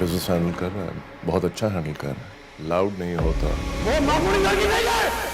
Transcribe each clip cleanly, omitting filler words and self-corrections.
Business handle कर रहा है, बहुत अच्छा हैंडल कर रहा है, लाउड नहीं होता। वो मामूली लड़की नहीं है।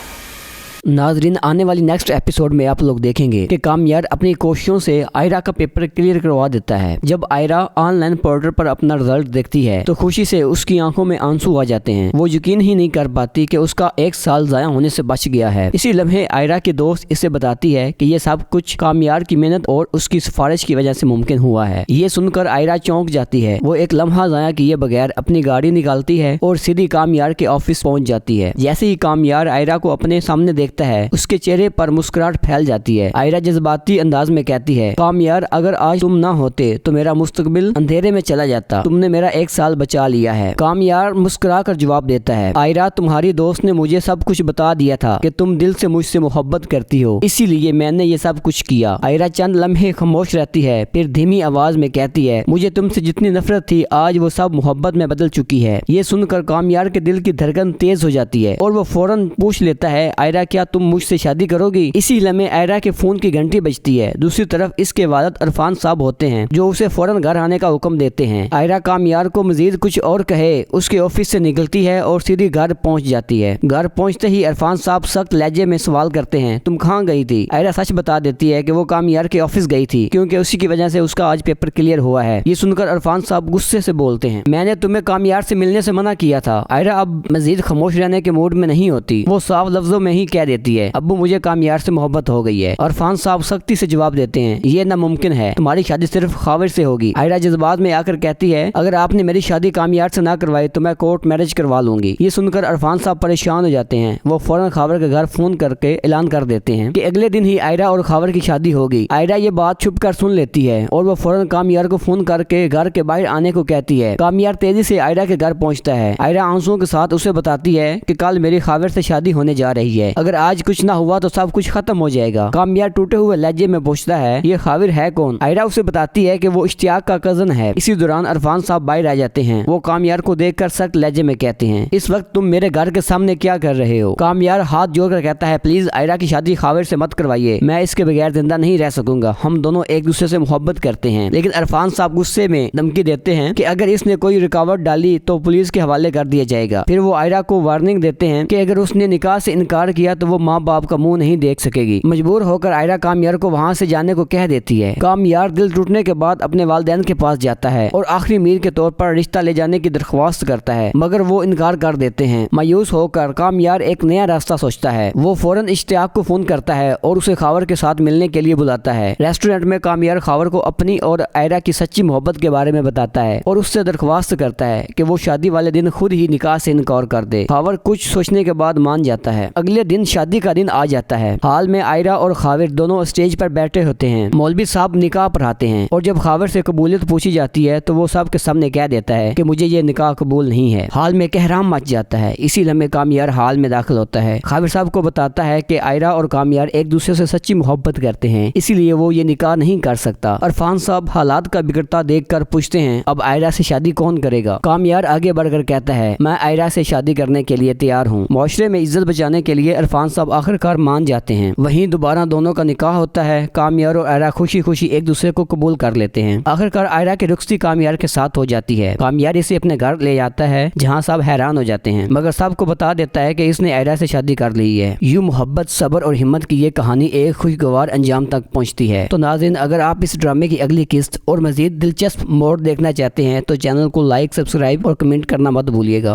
नाजरीन, आने वाली नेक्स्ट एपिसोड में आप लोग देखेंगे कि कामयार अपनी कोशिशों से आयरा का पेपर क्लियर करवा देता है। जब आयरा ऑनलाइन पोर्टल पर अपना रिजल्ट देखती है तो खुशी से उसकी आंखों में आंसू आ जाते हैं। वो यकीन ही नहीं कर पाती कि उसका 1 साल जाया होने से बच गया है। इसी लम्हे आयरा की दोस्त इसे बताती है कि ये सब कुछ कामयार की मेहनत और उसकी सिफारिश की वजह से मुमकिन हुआ है। ये सुनकर आयरा चौंक जाती है। वो एक लम्हा जाया किए बगैर अपनी गाड़ी निकालती है और सीधी कामयार के ऑफिस पहुंच जाती है। जैसे ही कामयार आयरा को अपने सामने देखता है, उसके चेहरे पर मुस्कुराहट फैल जाती है। आयरा जज्बाती अंदाज में कहती है, कामयार, अगर आज तुम ना होते तो मेरा मुस्तकबिल अंधेरे में चला जाता। तुमने मेरा 1 साल बचा लिया है। कामयार मुस्कुरा कर जवाब देता है, आयरा, तुम्हारी दोस्त ने मुझे सब कुछ बता दिया था कि तुम दिल से मुझसे मोहब्बत करती हो, इसीलिए मैंने ये सब कुछ किया। आयरा चंद लम्हे खामोश रहती है, फिर धीमी आवाज में कहती है, मुझे तुमसे जितनी नफरत थी आज वो सब मोहब्बत में बदल चुकी है। ये सुनकर कामयार के दिल की धड़कन तेज हो जाती है और वो फौरन पूछ लेता है, आयरा, क्या तुम मुझसे शादी करोगी? इसी लम्हे आयरा के फोन की घंटी बजती है। दूसरी तरफ इसके वालिद इरफान साहब होते हैं जो उसे फौरन घर आने का हुक्म देते हैं। आयरा कामयार को मजीद कुछ और कहे उसके ऑफिस से निकलती है और सीधी घर पहुंच जाती है। घर पहुंचते ही इरफान साहब सख्त लहजे में सवाल करते हैं, तुम कहाँ गई थी? आयरा सच बता देती है कि वो कामयार के ऑफिस गई थी क्योंकि उसी की वजह से उसका आज पेपर क्लियर हुआ है। ये सुनकर इरफान साहब गुस्से से बोलते हैं, मैंने तुम्हें कामयार से मिलने से मना किया था। आयरा अब मजीद खामोश रहने के मूड में नहीं होती। वो साफ लफ्जों में ही कह देती है, अब्बू, मुझे कामयार से मोहब्बत हो गई है। इरफान साहब सख्ती से जवाब देते हैं, ये नामुमकिन है, तुम्हारी शादी सिर्फ खाविर से होगी। आयरा जज्बात में आकर कहती है, अगर आपने मेरी शादी कामयार से ना करवाई तो मैं कोर्ट मैरिज करवा लूंगी। ये सुनकर इरफान साहब परेशान हो जाते हैं। वो फौरन खावर के घर फोन करके ऐलान कर देते हैं कि अगले दिन ही आयरा और खावर की शादी होगी। आयरा ये बात छुप कर सुन लेती है और वो फौरन कामयार को फोन करके घर के बाहर आने को कहती है। कामयार तेजी से आयरा के घर पहुंचता है। आयरा आंसुओं के साथ उसे बताती है कि कल मेरी खावर से शादी होने जा रही है, अगर आज कुछ ना हुआ तो सब कुछ खत्म हो जाएगा। कामयार टूटे हुए लहजे में पूछता है, ये खाविर है कौन? आयरा उसे बताती है कि वो इश्तियाक का कजन है। इसी दौरान इरफान साहब बाहर आ जाते हैं। वो कामयार को देखकर सख्त लहजे में कहते हैं, इस वक्त तुम मेरे घर के सामने क्या कर रहे हो? कामयार हाथ जोड़कर कहता है, प्लीज आयरा की शादी खाविर से मत करवाइए, मैं इसके बगैर जिंदा नहीं रह सकूंगा, हम दोनों एक दूसरे से मोहब्बत करते हैं। लेकिन इरफान साहब गुस्से में धमकी देते हैं कि अगर इसने कोई रुकावट डाली तो पुलिस के हवाले कर दिया जाएगा। फिर वो आयरा को वार्निंग देते हैं कि अगर उसने निकाह से इनकार किया तो वो माँ बाप का मुंह नहीं देख सकेगी। मजबूर होकर आयरा कामयार को वहाँ से जाने को कह देती है। कामयार दिल टूटने के बाद अपने वालिदैन के पास जाता है और आखिरी मीर के तौर पर रिश्ता ले जाने की दरख्वास्त करता है, मगर वो इनकार कर देते हैं। मायूस होकर कामयार एक नया रास्ता सोचता है। वो फौरन इश्तियाक को फोन करता है और उसे खावर के साथ मिलने के लिए बुलाता है। रेस्टोरेंट में कामयार खावर को अपनी और आयरा की सच्ची मोहब्बत के बारे में बताता है और उससे दरख्वास्त करता है कि वो शादी वाले दिन खुद ही निकाह से इनकार कर दे। खावर कुछ सोचने के बाद मान जाता है। अगले दिन शादी का दिन आ जाता है। हाल में आयरा और खाविर दोनों स्टेज पर बैठे होते हैं। मौलवी साहब निकाह पढ़ाते हैं और जब खाविर से कबूलियत पूछी जाती है तो वो सब के सामने कह देता है कि मुझे ये निकाह कबूल नहीं है। हाल में कहराम मच जाता है। इसी लम्हे कामयार हाल में दाखिल होता है। खाविर साहब को बताता है कि आयरा और कामयार एक दूसरे से सच्ची मोहब्बत करते हैं, इसीलिए वो ये निकाह नहीं कर सकता। इरफान साहब हालात का बिगड़ता देखकर पूछते हैं, अब आयरा से शादी कौन करेगा? कामयार आगे बढ़कर कहता है, मैं आयरा से शादी करने के लिए तैयार हूँ। मुआशरे में इज्जत बचाने के लिए इरफान साहब आखिरकार मान जाते हैं। वहीं दोबारा दोनों का निकाह होता है। कामयार और आयरा खुशी खुशी एक दूसरे को कबूल कर लेते हैं। आखिरकार आयरा की रुखसती कामयार के साथ हो जाती है। कामयार इसे अपने घर ले जाता है जहाँ सब हैरान हो जाते हैं, मगर सबको बता देता है कि इसने आयरा से शादी कर ली है। यूं मोहब्बत, सब्र और हिम्मत की ये कहानी एक खुशगवार अंजाम तक पहुँचती है। तो नाज़रीन, अगर आप इस ड्रामे की अगली किस्त और मजीद दिलचस्प मोड़ देखना चाहते हैं तो चैनल को लाइक, सब्सक्राइब और कमेंट करना मत भूलिएगा।